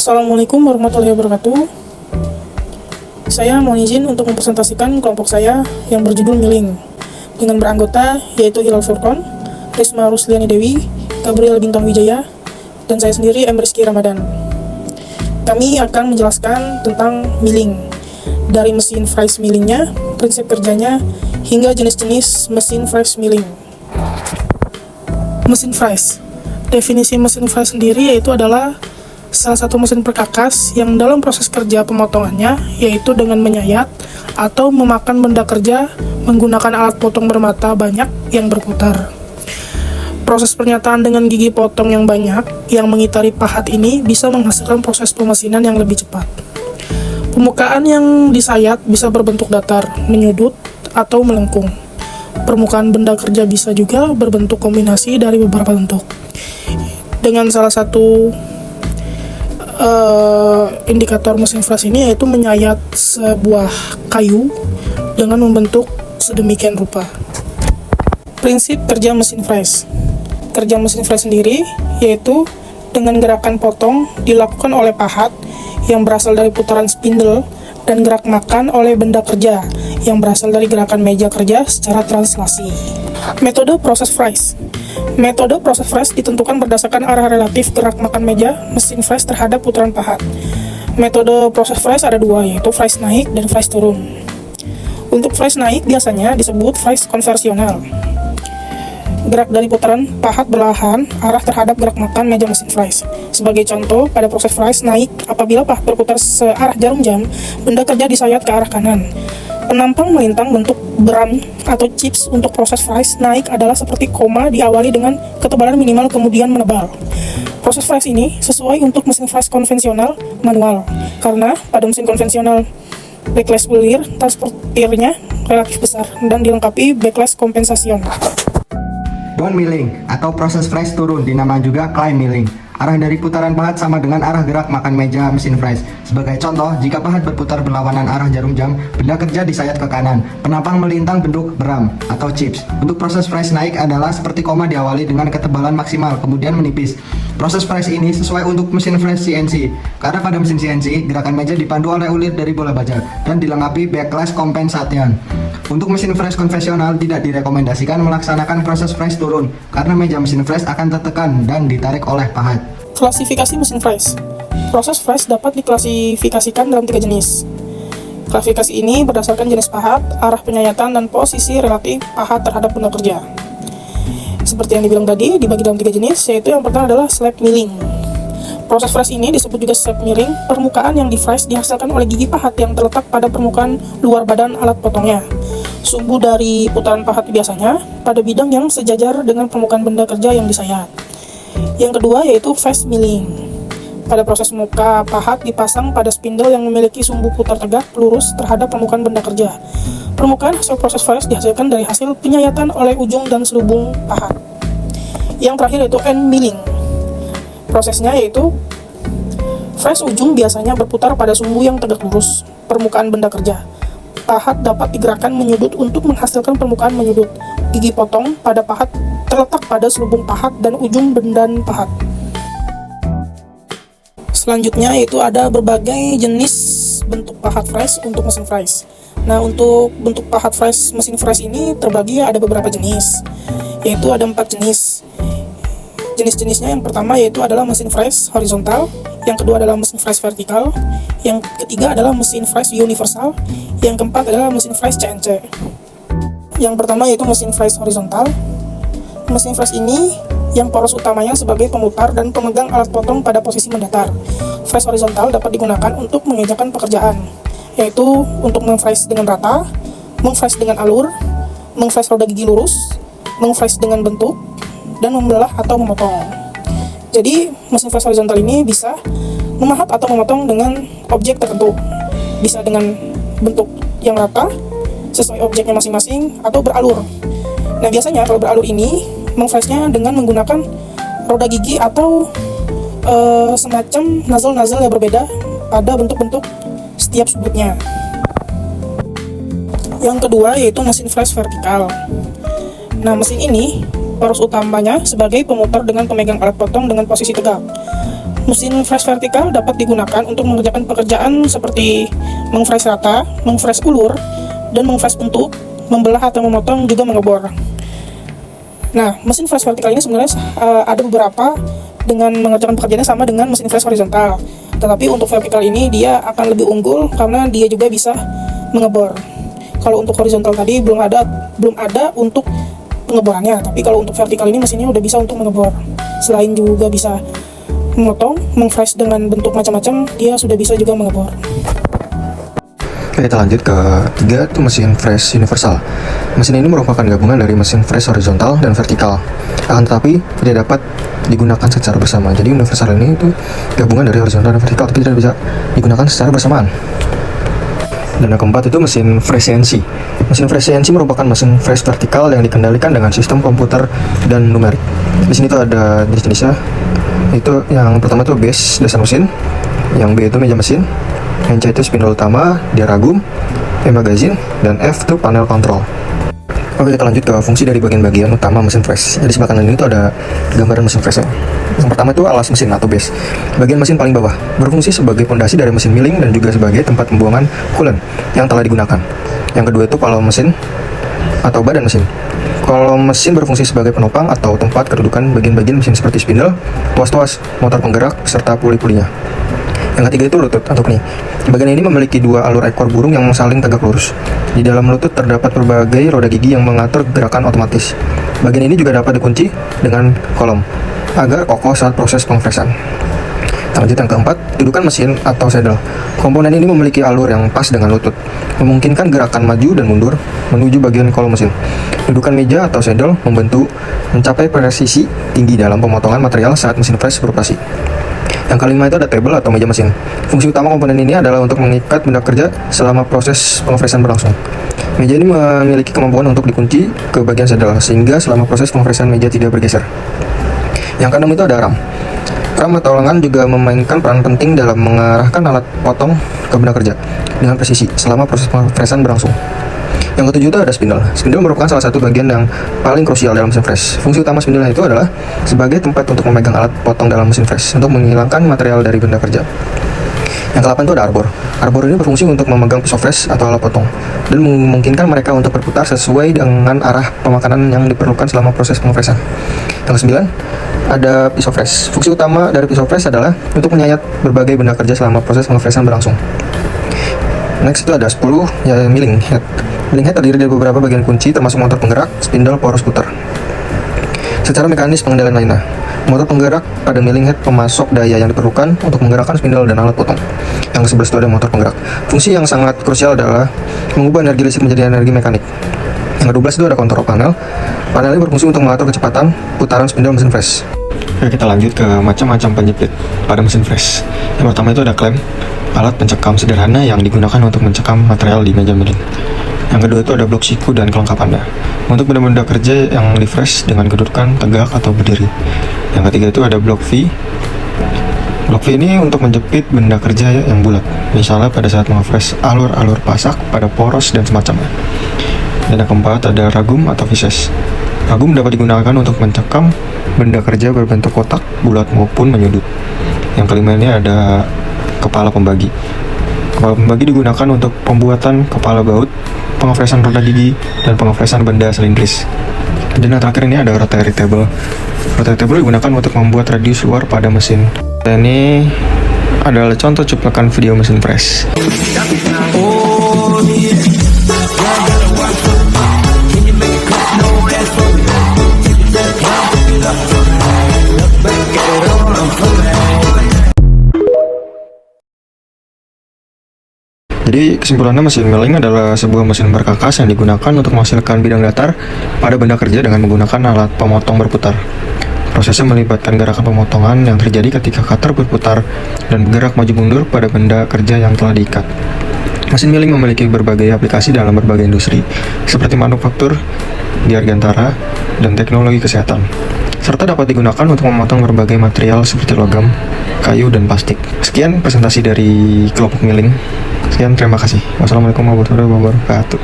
Assalamualaikum warahmatullahi wabarakatuh. Saya mohon izin untuk mempresentasikan kelompok saya yang berjudul Milling dengan beranggota yaitu Hilal Furqon, Risma Rusliani Dewi, Gabriel Bintang Wijaya, dan saya sendiri M. Rizky Ramadan. Kami akan menjelaskan tentang milling, dari mesin fries millingnya, prinsip kerjanya, hingga jenis-jenis mesin fries milling. Mesin fries. Definisi mesin fries sendiri yaitu adalah salah satu mesin perkakas yang dalam proses kerja pemotongannya yaitu dengan menyayat atau memakan benda kerja menggunakan alat potong bermata banyak yang berputar. Proses pernyataan dengan gigi potong yang banyak yang mengitari pahat ini bisa menghasilkan proses pemesinan yang lebih cepat. Permukaan yang disayat bisa berbentuk datar, menyudut, atau melengkung. Permukaan benda kerja bisa juga berbentuk kombinasi dari beberapa bentuk. Dengan salah satu indikator mesin fries ini yaitu menyayat sebuah kayu dengan membentuk sedemikian rupa. Prinsip kerja mesin fries. Kerja mesin fries sendiri yaitu dengan gerakan potong dilakukan oleh pahat yang berasal dari putaran spindle dan gerak makan oleh benda kerja yang berasal dari gerakan meja kerja secara translasi. Metode proses fries. Metode proses fries ditentukan berdasarkan arah relatif gerak makan meja mesin fries terhadap putaran pahat. Metode proses fries ada dua, yaitu fries naik dan fries turun. Untuk fries naik biasanya disebut fries konversional. Gerak dari putaran pahat berlahan arah terhadap gerak makan meja mesin fries. Sebagai contoh, pada proses fries naik, apabila pahat berputar searah jarum jam, benda kerja disayat ke arah kanan. Penampang melintang bentuk bram atau chips untuk proses fries naik adalah seperti koma diawali dengan ketebalan minimal kemudian menebal. Proses fries ini sesuai untuk mesin fries konvensional manual, karena pada mesin konvensional backlash ulir transportirnya relatif besar dan dilengkapi backlash compensation. Down milling atau proses fries turun dinamakan juga climb milling. Arah dari putaran pahat sama dengan arah gerak makan meja mesin fries. Sebagai contoh, jika pahat berputar berlawanan arah jarum jam, benda kerja disayat ke kanan. Penampang melintang bentuk bram atau chips. Untuk proses fries naik adalah seperti koma diawali dengan ketebalan maksimal, kemudian menipis. Proses fries ini sesuai untuk mesin fries CNC. Karena pada mesin CNC, gerakan meja dipandu oleh ulir dari bola baja dan dilengkapi backlash compensation. Untuk mesin fries konvensional tidak direkomendasikan melaksanakan proses fries turun karena meja mesin fries akan tertekan dan ditarik oleh pahat. Klasifikasi mesin fries. Proses fries dapat diklasifikasikan dalam 3 jenis. Klasifikasi ini berdasarkan jenis pahat, arah penyayatan, dan posisi relatif pahat terhadap benda kerja. Seperti yang dibilang tadi, dibagi dalam 3 jenis, yaitu yang pertama adalah slab milling. Proses fries ini disebut juga slab milling. Permukaan yang di fries dihasilkan oleh gigi pahat yang terletak pada permukaan luar badan alat potongnya. Sumbu dari putaran pahat biasanya pada bidang yang sejajar dengan permukaan benda kerja yang disayat. Yang kedua yaitu face milling. Pada proses muka pahat dipasang pada spindle yang memiliki sumbu putar tegak lurus terhadap permukaan benda kerja. Permukaan hasil proses fries dihasilkan dari hasil penyayatan oleh ujung dan selubung pahat. Yang terakhir yaitu end milling. Prosesnya yaitu fries ujung biasanya berputar pada sumbu yang tegak lurus permukaan benda kerja. Pahat dapat digerakkan menyudut untuk menghasilkan permukaan menyudut. Gigi potong pada pahat terletak pada selubung pahat dan ujung bendan pahat. Selanjutnya yaitu ada berbagai jenis bentuk pahat fries untuk mesin fries. Nah, untuk bentuk pahat fries mesin fries ini terbagi ada beberapa jenis, yaitu ada 4 jenis. Jenis-jenisnya yang pertama yaitu adalah mesin fries horizontal, yang kedua adalah mesin fries vertikal, yang ketiga adalah mesin fries universal, yang keempat adalah mesin fries CNC. Yang pertama yaitu mesin fries horizontal. Mesin fries ini yang poros utamanya sebagai pemutar dan pemegang alat potong pada posisi mendatar. Fries horizontal dapat digunakan untuk mengerjakan pekerjaan, yaitu untuk meng-fries dengan rata, meng-fries dengan alur, meng-fries roda gigi lurus, meng-fries dengan bentuk, dan membelah atau memotong. Jadi, mesin fries horizontal ini bisa memahat atau memotong dengan objek tertentu. Bisa dengan bentuk yang rata, sesuai objeknya masing-masing, atau beralur. Nah, biasanya kalau beralur ini, meng-friesnya dengan menggunakan roda gigi atau semacam nozzle-nozzle yang berbeda pada bentuk-bentuk setiap sudutnya. Yang kedua yaitu mesin fries vertikal. Nah, mesin ini poros utamanya sebagai pemutar dengan pemegang alat potong dengan posisi tegak. Mesin fresh vertikal dapat digunakan untuk mengerjakan pekerjaan seperti mengfresh rata, mengfresh ulur, dan mengfresh bentuk, membelah atau memotong, juga mengebor. Nah, mesin fresh vertikal ini sebenarnya ada beberapa dengan mengerjakan pekerjaannya sama dengan mesin fresh horizontal. Tetapi untuk vertikal ini dia akan lebih unggul karena dia juga bisa mengebor. Kalau untuk horizontal tadi belum ada untuk pengeborannya, tapi kalau untuk vertikal ini mesinnya udah bisa untuk mengebor. Selain juga bisa memotong, mengfresh dengan bentuk macam-macam, dia sudah bisa juga mengebor. Oke, kita lanjut ke ketiga, itu mesin fresh universal. Mesin ini merupakan gabungan dari mesin fresh horizontal dan vertikal, akan tetapi tidak dapat digunakan secara bersama. Jadi universal ini itu gabungan dari horizontal dan vertikal, tapi tidak bisa digunakan secara bersamaan. Dan yang keempat itu mesin fresh CNC. Mesin fresh CNC merupakan mesin fresh vertikal yang dikendalikan dengan sistem komputer dan numerik. Di sini tuh ada jenis-jenisnya. Itu yang pertama itu base, dasar mesin. Yang B itu meja mesin. Yang C itu spindle utama, diaragum, E magazine, dan F itu panel kontrol. Oke, kita lanjut ke fungsi dari bagian-bagian utama mesin fresh. Jadi sebelah kanan ini tuh ada gambaran mesin freshnya. Yang pertama itu alas mesin atau base. Bagian mesin paling bawah berfungsi sebagai pondasi dari mesin milling dan juga sebagai tempat pembuangan coolant yang telah digunakan. Yang kedua itu kolom mesin atau badan mesin. Kolom mesin berfungsi sebagai penopang atau tempat kedudukan bagian-bagian mesin seperti spindle, tuas-tuas, motor penggerak, serta puli-pulinya. Yang ketiga itu lutut atau kni. Bagian ini memiliki dua alur ekor burung yang saling tegak lurus. Di dalam lutut terdapat berbagai roda gigi yang mengatur gerakan otomatis. Bagian ini juga dapat dikunci dengan kolom agar kokoh saat proses pengfreshan. Lanjut yang keempat, dudukan mesin atau saddle. Komponen ini memiliki alur yang pas dengan lutut, memungkinkan gerakan maju dan mundur menuju bagian kolom mesin. Dudukan meja atau saddle membantu mencapai presisi tinggi dalam pemotongan material saat mesin fresh beroperasi. Yang kelima itu ada table atau meja mesin. Fungsi utama komponen ini adalah untuk mengikat benda kerja selama proses pengfreshan berlangsung. Meja ini memiliki kemampuan untuk dikunci ke bagian saddle sehingga selama proses pengfreshan meja tidak bergeser. Yang keenam itu ada ram. Ram atau lengan juga memainkan peran penting dalam mengarahkan alat potong ke benda kerja dengan presisi selama proses pengfreshan berlangsung. Yang ketujuh itu ada spindle. Spindle merupakan salah satu bagian yang paling krusial dalam mesin fresh. Fungsi utama spindle itu adalah sebagai tempat untuk memegang alat potong dalam mesin fresh untuk menghilangkan material dari benda kerja. Yang ke-8 itu ada arbor. Arbor ini berfungsi untuk memegang pisau fresh atau alat potong dan memungkinkan mereka untuk berputar sesuai dengan arah pemakanan yang diperlukan selama proses pengfreshan. Yang ke-9 ada pisau fresh. Fungsi utama dari pisau fresh adalah untuk menyayat berbagai benda kerja selama proses pengfreshan berlangsung. Next itu ada 10 ya milling head. Milling head terdiri dari beberapa bagian kunci termasuk motor penggerak, spindle, poros putar. Secara mekanis pengendalian lainnya, motor penggerak pada milling head pemasok daya yang diperlukan untuk menggerakkan spindle dan alat potong. Yang ke-11 itu ada motor penggerak. Fungsi yang sangat krusial adalah mengubah energi listrik menjadi energi mekanik. Yang ke-12 itu ada kontrol panel. Panel ini berfungsi untuk mengatur kecepatan putaran spindle mesin fresh. Oke, kita lanjut ke macam-macam penjepit pada mesin fresh. Yang pertama itu ada klem, alat pencekam sederhana yang digunakan untuk mencekam material di meja milling. Yang kedua itu ada blok siku dan kelengkapannya untuk benda-benda kerja yang di fresh dengan kedudukan tegak atau berdiri. Yang ketiga itu ada blok V. Blok V ini untuk menjepit benda kerja yang bulat, misalnya pada saat mengfresh alur-alur pasak pada poros dan semacamnya. Dan yang keempat ada ragum atau vises. Ragum dapat digunakan untuk mencekam benda kerja berbentuk kotak, bulat maupun menyudut. Yang kelima ini ada kepala pembagi. Kepala pembagi digunakan untuk pembuatan kepala baut, pengefresan roda gigi, dan pengefresan benda silindris. Dan yang terakhir ini ada rotary table. Rotary table digunakan untuk membuat radius luar pada mesin. Dan ini adalah contoh cuplikan video mesin fresh. Jadi kesimpulannya mesin milling adalah sebuah mesin berkakas yang digunakan untuk menghasilkan bidang datar pada benda kerja dengan menggunakan alat pemotong berputar. Prosesnya melibatkan gerakan pemotongan yang terjadi ketika cutter berputar dan bergerak maju mundur pada benda kerja yang telah diikat. Mesin milling memiliki berbagai aplikasi dalam berbagai industri, seperti manufaktur, dirgantara, dan teknologi kesehatan, serta dapat digunakan untuk memotong berbagai material seperti logam, kayu, dan plastik. Sekian presentasi dari kelompok milling. Sekian, terima kasih. Wassalamualaikum warahmatullahi wabarakatuh.